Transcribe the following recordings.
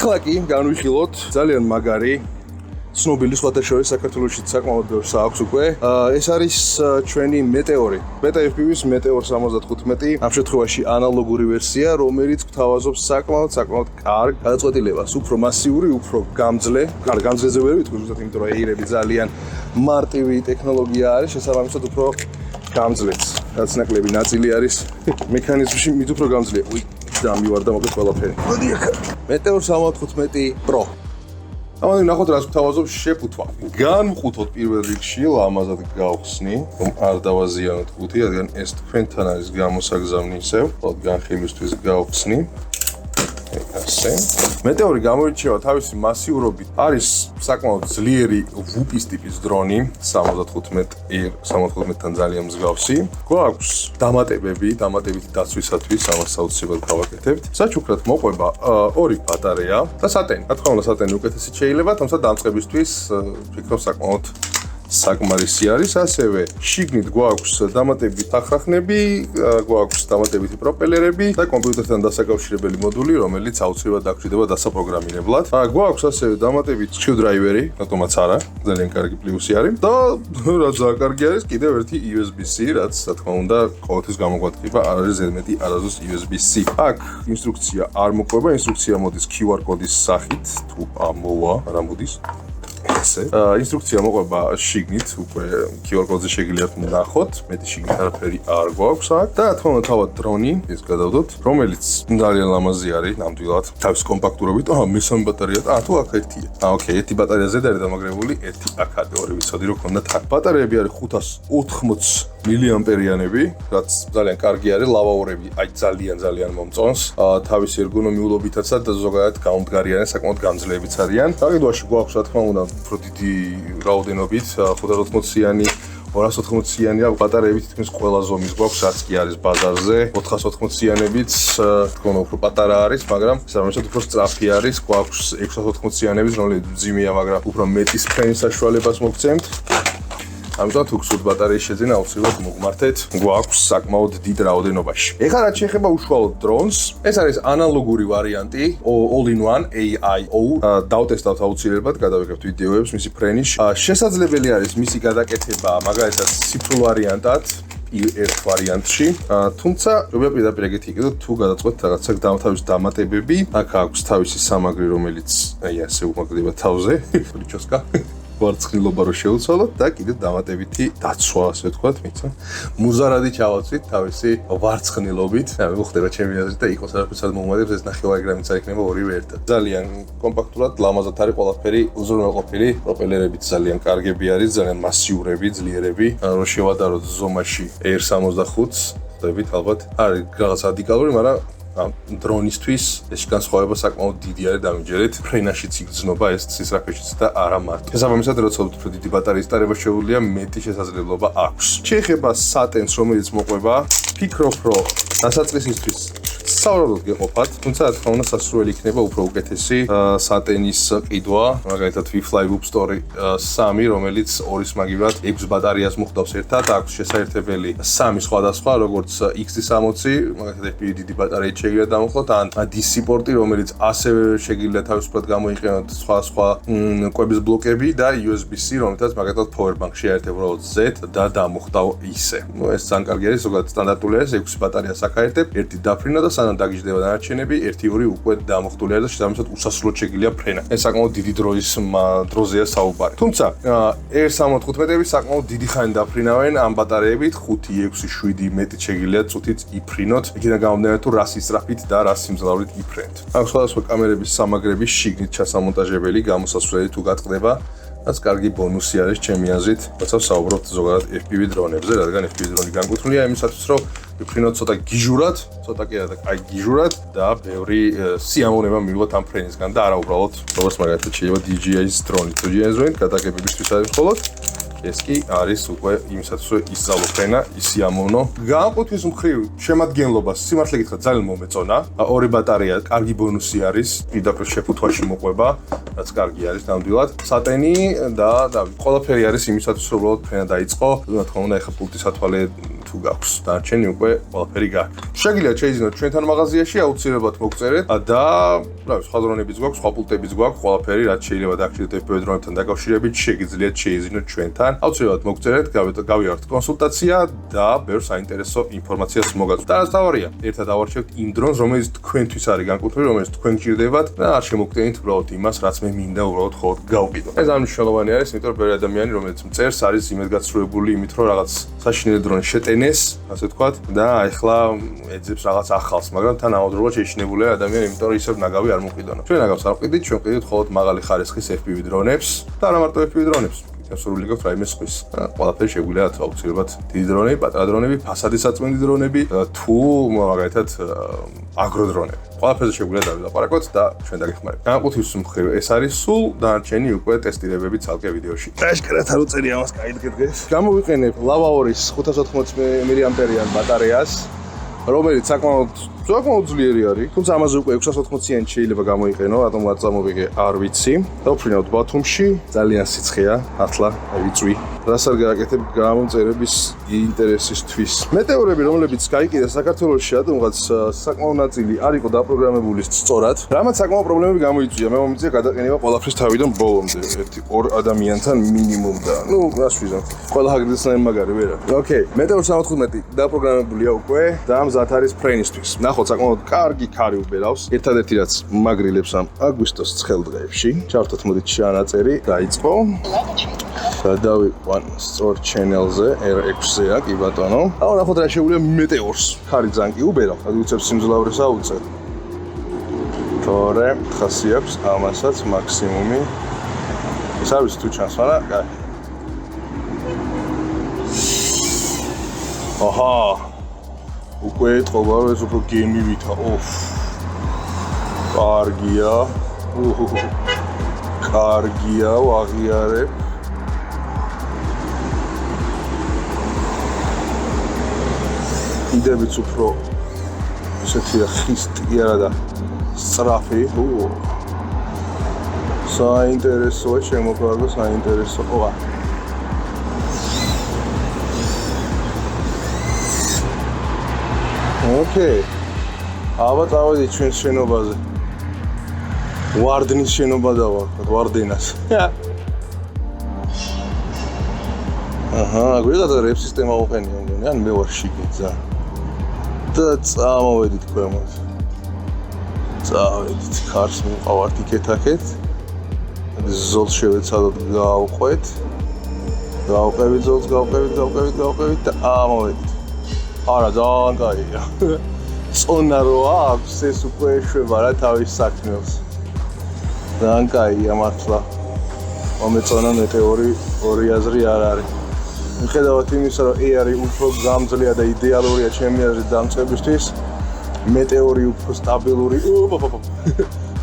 ეხლა კი განვიხილოთ ძალიან მაგარი ცნობილი სხვათა შორის საქართველოში საკმაოდ ბევრს აქვს უკვე. ეს არის ჩვენი მეტეორი. Beta FPV-ის მეტეორ 75. ამ შემთხვევაში ანალოგური ვერსია, რომელიც გვთავაზობს საკმაოდ კარგ გადაწყვეტილებას. უფრო მასიური, უფრო გამძლე. გამძლეზე ვერ ვიტყვი, ზუსტად იმიტომ რომ ეირები ძალიან მარტივი ტექნოლოგია არის, შესაბამისად უფრო გამძლეც. რაც ნაკლები ნაწილი არის მექანიზმში მით უფრო გამძლეა. უი, დამივარდა მოკლედ ყველაფერი. მოდი ახლა მეტეორ 75 Pro. ამან ნახოთ რას გვთავაზობს შეფუთვა. განვხუთოთ პირველ რიგში, ლამაზად გავხსნი, რომ არ დავაზიანოთ ხუთი, რადგან ეს თქვენთან არის გამოსაგზავნი ისევ, განხილვისთვის გავხსნი. ასე. მეტეორი გამოირჩევა თავისი მასიურობით. არის საკმაოდ ძლიერი ვუპის ტიპის დრონი, 75-თან ძალიან მსგავსი. გვაქვს დამატებითი დაცვისათვის, ამას აუცილებლად გავაკეთებთ. საჩუქრად მოყვება 2 ბატარეა და სატენი. რა თქმა უნდა, სატენი უკეთესი შეიძლება, თუმცა დამწყებისთვის ვფიქრობ საკმაოდ საკმარისი არის. ასევე შიგნით გვაქვს დამატებითი ახრახნები, გვაქვს დამატებითი პროპელერები და კომპიუტერთან დასაკავშირებელი მოდული, რომელიც აუცილებლად აღჭირდება დასაპროგრამირებლად. გვაქვს ასევე დამატებითი screwdriver-ი, რატომაც არა, ძალიან კარგი პლუსი არის. და რაც ძალიან კარგი არის, კიდევ ერთი USB-C, რაც რა თქმა უნდა, ყოველთვის გამოგვადგება, არ არის ზედმეტი არასდროს USB-C. აქ ინსტრუქცია არ მოყვება, ინსტრუქცია მოდის QR კოდის სახით, თუ მოვა, რა მოდის. ინსტრუქცია მოყვება შიგნით, უკვე QR კოდზე შეგიძლიათ ნახოთ, მეტი შიგნით არაფერი არ გვაქვს აქ და რა თქმა უნდა თავად დრონი, ეს გადავდოთ, რომელიც ძალიან ლამაზი არის, ნამდვილად, თავის კომპაქტურობით. მესამე ბატარეა, თუ აქ ერთია. ოკეი, ერთი ბატარეა ზედ არის დამაგრებული, ერთი აქ არის, ორი ვიცოდი რომ ქონდათ აქ. ბატარეები არის 580 მილიამპერიანები, რაც ძალიან კარგი არის, ლავაურები, აი ძალიან მომწონს. თავისი ერგონომიულობითაც და ზოგადად გამომდგარი არიან, საკმაოდ გამძლეებიც არიან. გაყიდვაში გვაქვს რა თქმა უნდა უფრო დიდი რაოდენობით 580-იანი 280-იანი ბატარეები თითქმის ყველა ზომის გვაქვს, რაც კი არის ბაზარზე. 480-იანებიც თქო უფრო პატარა არის, მაგრამ სამომავლოდ უფრო სწრაფი არის. გვაქვს 680-იანებიც, რომელიც მძიმეა, მაგრამ უფრო მეტი სფენის საშუალებას მოგცემთ. ამიტომ თუ გსურთ ბატარეის შეძენა, აუცილებლად მოგმართეთ. გვაქვს საკმაოდ დიდ რაოდენობაში. ეხლა რაც შეეხება უშუალოდ დრონს, ეს არის ანალოგური ვარიანტი, all-in-one AIO. დავტესტავთ აუცილებლად, გადავიღებთ ვიდეოებს მისი ფრენის. შესაძლებელი არის მისი გადაკეთება, მაგალითად, ციფრულ ვარიანტად. ერთ ვარიანტში, თუმცა პირდაპირ ეგეთი იყიდოთ, თუ გადაწყვეტთ რაღაცა თავის დამატებები. აქ აქვს თავისი სამაგრი, რომელიც აი ასე უმაგრდება თავზე, რიჩოსკა. ვარცხნილობა რო შეუცვალოთ და კიდევ დამატებითი დაცვა, ასე ვთქვათ, მიცა. მუზარადი ჩავაცვით თავისი ვარცხნილობით. მე მოხდება ჩემი აზრით და იყოს არაფერს არ მომადებს, ეს ნახევარი გრამიც არ იქნება ორივე ერთად. ძალიან კომპაქტურად, ლამაზად არის ყველაფერი, უზრუნველყოფილი, პროპელერებიც ძალიან კარგები არის, ძალიან მასიურები, ძლიერები. რო შევადაროთ ზომაში R65-ს, ხდებით ალბათ. არის რაღაც რადიკალური, მაგრამ დრონისთვის ეს განსხვავება საკმაოდ დიდი არის, დამიჯერეთ. ფრენაშიც იგრძნობა ეს სისწრაფეშიც და არა მარტო. შესაბამისად, როცა უფრო დიდი ბატარეის ტარება შეუძლია, მეტი შესაძლებლობა აქვს. შეეხება სატენს, რომელიც მოყვება, ფიქრობ, რომ დასაწყისისთვის საუბრობთ გეყოფათ, თუმცა რა თქმა უნდა სასურველი იქნება უფრო უკეთესი სატენის ყიდვა, მაგალითად WeFly Whoop Story 3, რომელიც ორის მაგივრად 6 ბატარეას მოხდავს ერთად, აქვს შესაერთებელი 3 სხვადასხვა, როგორც XT60, მაგალითად FPV დიდი ბატარეით შეგიძლიათ დამოხლოთ, ან DC პორტი, რომელიც ასევე შეგიძლიათ თავისუფლად გამოიყენოთ სხვა კვების ბლოკები და USB-C, რომელთაც მაგალითად power bank შეაერთებ უბრალოდ Z და დამოხდავ ისე. ეს ძალიან კარგი არის, ზოგადად სტანდარტული არის, 6 ბატარეას აკაერთებ, ერთი დაფრინა და სანამ დაგიჟდება დანარჩენები, 1-2 უკვე დამოხტული არის და შესაბამისად უსასრულოდ შეგიძლია ფრენა. ეს საკმაოდ დიდი დროზეა საუბარი. თუმცა R65-ები საკმაოდ დიდი ხანი დაფრინავენ ამ ბატარეებით, 5, 6, 7 მეტი შეგიძლიათ წუთით იფრინოთ. იქიდან გამომდინარე თუ რა სისწრაფით და რა სიმძლავრით იფრენთ. აქ სხვადასხვა კამერების სამაგრების შიგნით ჩასამონტაჟებელი, გამოსასვლელი თუ გატყდება. რაც კარგი ბონუსი არის ჩემი აზრით, როცა ვსაუბრობთ ზოგადად FPV დრონებზე, რადგან FPV დრონი განკუთვნილია იმისათვის, რომ ვიფრინოთ ცოტა გიჟურად, ცოტა კი არა, აი გიჟურად და ბევრი სიამოვნება მივიღოთ ამ ფრენისგან და არა უბრალოდ, როგორც მაგალითად შეიძლება DJI-ის დრონი. DJI-ის დრონი გადაგებებისთვის არის მხოლოდ ეს კი არის უკვე იმისათვის რომ ისწავლო ფრენა, ისიამოვნო. განყოფის მხრივ შემადგენლობას სიმართლე გითხრათ ძალიან მომეწონა. 2 ბატარეა კარგი ბონუსი არის, პირდაპირ შეფუთვაში მოყვება, რაც კარგი არის ნამდვილად. სატენი და ყველაფერი არის იმისათვის რომ უბრალოდ ფრენა დაიწყო. რა თქმა უნდა, ეხა პულტის ათვალე თუ გაქვს, დარჩენი უკვე ყველაფერი გაქვს. შეგიძლიათ შეიძინოთ ჩვენთან მაღაზიაში, აუცილებლად მოგწერეთ და რა სხვა დრონებიც გვაქვს, სხვა პულტებიც გვაქვს, ყველაფერი რაც შეიძლება დაგჭირდეთ FPV დრონებთან დაკავშირებით, შეგიძლიათ შეიძინოთ ჩვენთან. აუცილებლად მოგწერეთ, გავიართ კონსულტაცია და ბევრ საინტერესო ინფორმაციას მოგაწვდით. და რაც თავარია, ერთად ავარჩევთ იმ დრონს, რომელიც თქვენთვის არის განკუთვნილი, რომელიც თქვენ გჭირდებათ და არ შემოგტენით უბრალოდ იმას, რაც მე მინდა უბრალოდ ხოლმე გავყიდო. ეს მნიშვნელოვანი არის, იმიტომ რომ ბევრი ადამიანი, რომელიც მწერს, არის იმედგაცრუებული იმით, რომ რაღაც საშინელი დრონი შეტენეს, ასე ვთქვათ, და ახლა ეძებს რაღაც ახალს, მაგრამ თან ამავდროულად შეშინებულია ადამიანი, იმიტომ რომ ისევ ნაგავი არ მოყიდონა. ჩვენ ნაგავს არ ვყიდით, ჩვენ ვყიდით მხოლოდ მაღალი ხარისხის FPV დრონებს და არა მარტო FPV დრონებს. სურვილი გაქვთ რაიმე სხვის. ყველაფერი შეგვიძლია აუცილებლად დიდი დრონები, პატარა დრონები, ფასადის საწმენდი დრონები, თუ მაგალითად აგრო დრონები. ყველაფერზე შეგვიძლია დავილაპარაკოთ და ჩვენ დაგეხმარებთ. განყოფის მხრივ ეს არის სულ დანარჩენი უკვე ტესტირებები ცალკე ვიდეოში. აშკარად არ უწერი ამას კაიდგე დღეს. გამოვიყენებ Lava 2-ის 580 მAh ბატარეას, რომელიც საკმაოდ ძლიერი არის. თუმცა ამაზე უკვე 680-იანი შეიძლება გამოიყენო, რატომ არ წამოვიღე არ ვიცი. დავფრინავთ ბათუმში, ძალიან სიცხეა, ახლა ვიწვი. რას არ გააკეთებ გამომწერების ინტერესისთვის. მეტეორები, რომლებიც გაიყიდა საქართველოში, რადგანაც საკმაო ნაწილი არ იყო დაპროგრამებული სწორად, რამაც საკმაო პრობლემები გამოიწვია. მე მომიწია გადაყენება ყველაფრის თავიდან ბოლომდე, 1-2 ადამიანთან მინიმუმ და რას ვიზამ. ყველა აგრესივნაირ მაგარი ვერა. ოკეი, მეტეორ 75 დაპროგრამებულია უკვე და მზად არის ფრენისთვის. ნახოთ, საკმაოდ კარგი ქარი უბერავს. ერთადერთი რაც მაგრილებს ამ აგვისტოს ცხელ დღეებში. ჩავთოთ მოდით ჩანაწერი, დაიწყო. დავიყვან სწორ channel-ზე, R6-ზეა, კი ბატონო. აუ, ნახოთ რა შეუძლია მეტეორს. ქარი ძალიან კი უბერავს, ადუცებს სიმძლავრეს აუწევ. თორე, ხასი აქვს ამასაც მაქსიმუმი. ეს არის თუ ჩანს, არა? კაი. აჰა. უკვე ეთყობა, რომ ეს უფრო გემივითა. ოф. კარგია. კარგია, ვაღიარებ. იდებიც უფრო ესეთი ხისტი არა და სწრაფი. საინტერესოა, შემოგვარგო საინტერესოა. ოკეი. აბა წავედით ჩვენ შენობაზე. ვარდნის შენობა დავარქვათ, ვარდენას. აჰა, გვიგადა რეპ სისტემა უყენია, მგონი, ან მე ვარ შიგეძა. და წამოვედით ქვემოთ. წავედით, ქარს მივყავართ იქეთ-აქეთ. ზოლს შევეცადოთ, გავყვეთ. გავყევით ზოლს, გავყევით და ამოვედით. არა, ძალიან კაია. წონა რო აქვს, ეს უკვე ეშვება რა თავის საქმეს. ძალიან კაია მართლა. მომეწონა მეტეორი, ორი აზრი არ არის. მიხედავთ იმისა, რომ AI უფრო გამძლეა და იდეალურია ჩემი აზრით დამწყებისთვის, მეტეორი უფრო სტაბილური,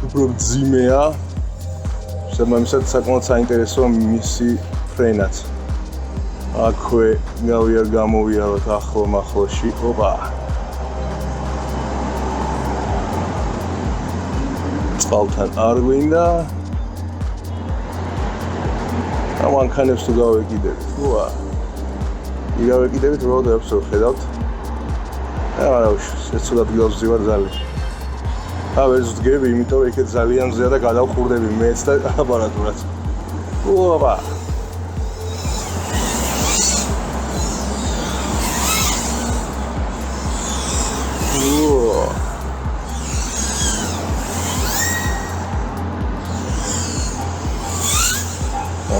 უფრო ძიმეა. შემამისად საკმაოდ საინტერესო მისი ფრენაც. აქვე გამოვიაროთ ახლო-მახლოში. ოპა. წყალთან არ გვინდა. ამანქანებს თუ გავეკიდებით, უა. იგავეკიდებით, რომ დაებს ხედავთ. არა, ეს ცუდად გიავზივარ ძალიან. ვერც ვდგები, იმიტომ რომ იქეთ ძალიან მზეა და გადავხურდები მეც და აპარატურაც. უა.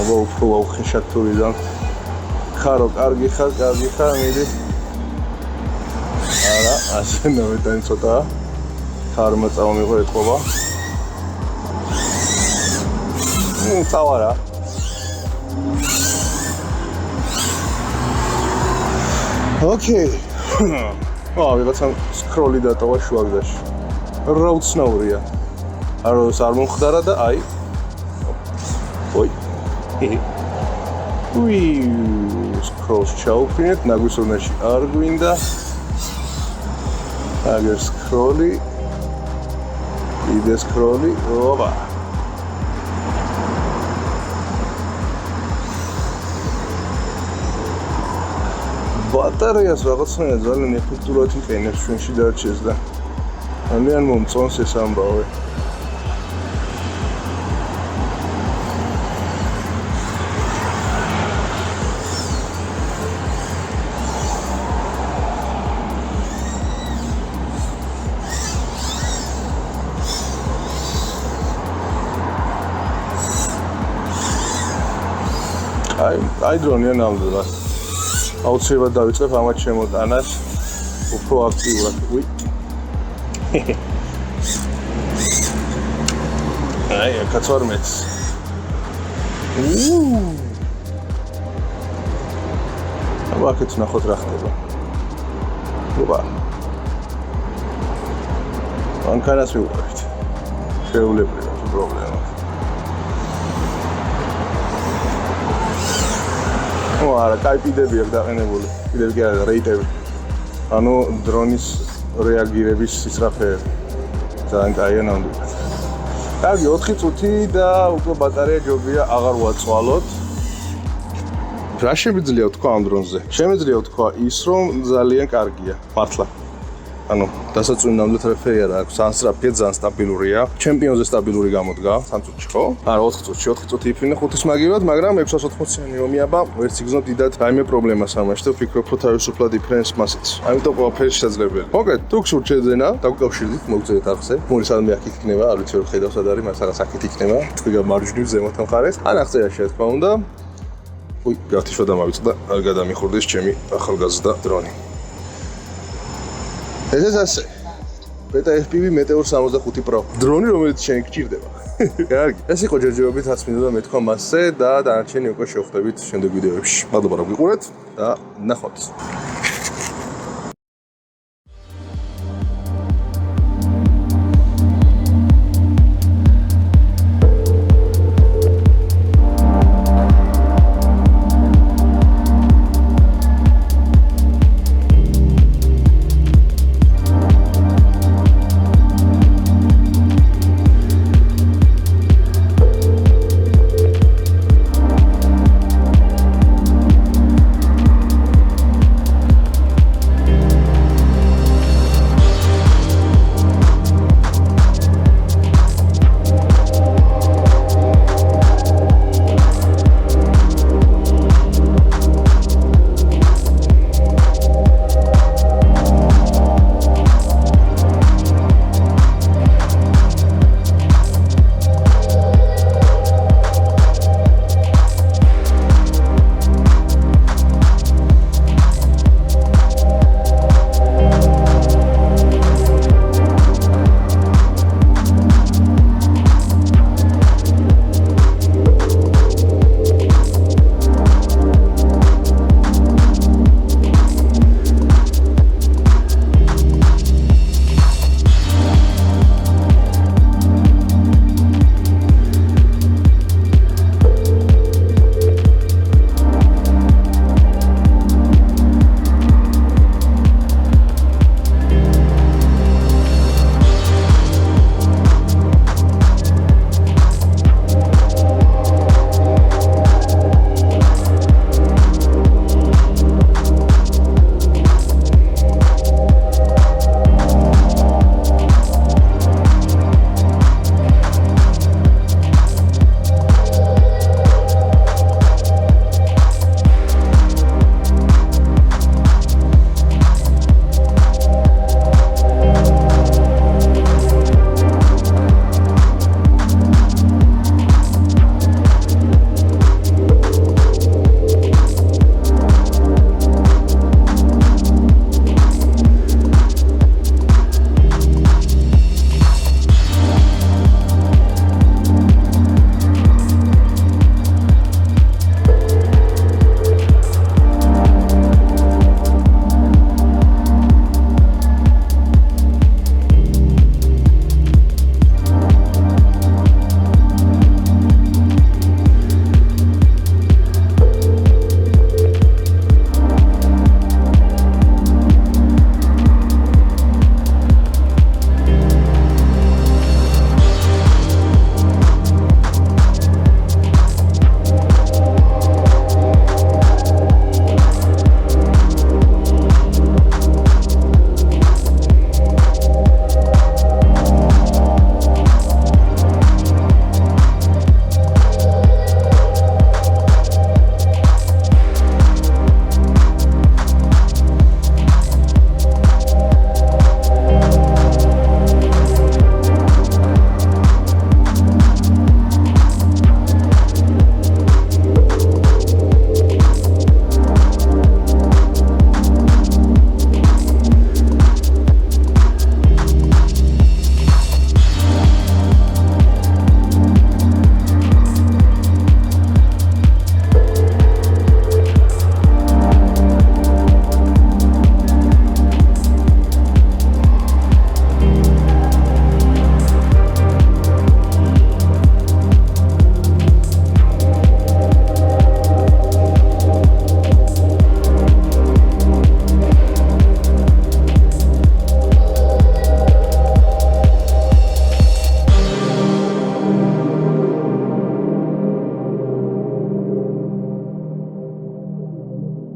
აბა უფრო ვახშათ თუ ვიზამ. ხარო, კარგი ხარ, მიდი. არა, ასე ნოვიდან ცოტა. ხარმა წავმიღო ეთყობა. წავარა. ოკეი. ვიღაცა სკროლი დატოვა შუაგზაში. რა უცნაურია. არ მომხდარა და აი. ой. scroll-ს ჩაუფრინეთ, ნაგვისოვნაში არ გვინდა. აგერ scroll-ი. იდე scroll-ი, ოპა. ბატარეას რაღაცნაირად ძალიან ეფექტურად იყენებს ჩვენში დარჩეს და ძალიან მომწონს ეს ამბავი. აი დრონია ნამდვილად. აუცილებლად დავიწყებ ამათ შემოტანას უფრო აქტიურად. აი, კაცორმეც. აქეთ ნახოთ რა ხდება. ოპა. მანქანას მივუყევით. შეულებრივია პრობლემა. არა, კაი პიდები აქვს დაყენებული. პიდები კი არა, რეიტები. ანუ დრონის რეაგირების სისწრაფეები. ძალიან კაია ნამდვილად. კარგი, 4 წუთი და უკვე ბატარეა ჯობია აღარ ვაწვალოთ. რა შემიძლია თქვა ამ დრონზე? შემიძლია თქვა ის, რომ ძალიან კარგია, მართლა. ანუ დასაწუნი ნამდვილად რეფერი არ აქვს, ანსტრაფია ძალიან სტაბილურია. ჩემპიონზე სტაბილური გამოდგა 3 წუთში, ხო? არა, 4 წუთში, 4 წუთი იფრინე 5-ის მაგივრად, მაგრამ 680-იანი ომიაბა, ვერც იგზნობ დიდად რაიმე პრობლემას ამაში და ვფიქრობ, რომ თავისუფლად იფრენს მასიც. ამიტომ ყველაფერი შესაძლებელია. მოკლედ, თუ გსურთ შეძენა, დაგვიკავშირდით, მოგწევით არხზე. მური სადმე აქ იქნება, არ ვიცი, რომ ხედავ სად არის, მას რაღაც აქეთ იქნება. თქვენ მარჯვნივ ზემოთ მხარეს. ან აღწერაში რა თქმა უნდა. გათიშვა დამავიწყდა, არ გადამიხურდეს ჩემი ახალგაზრდა დრონი. ეს ასე. Beta FPV Meteor 65 Pro. დრონი რომელიც შენ გჭირდება. კარგი. ეს იყო ჯერჯერობით 10 მინუტა მეთქვა მასზე და დანარჩენი უკვე შევხვდებით შემდეგ ვიდეოებში. მადლობა რომ გიყურეთ და ნახვამდის.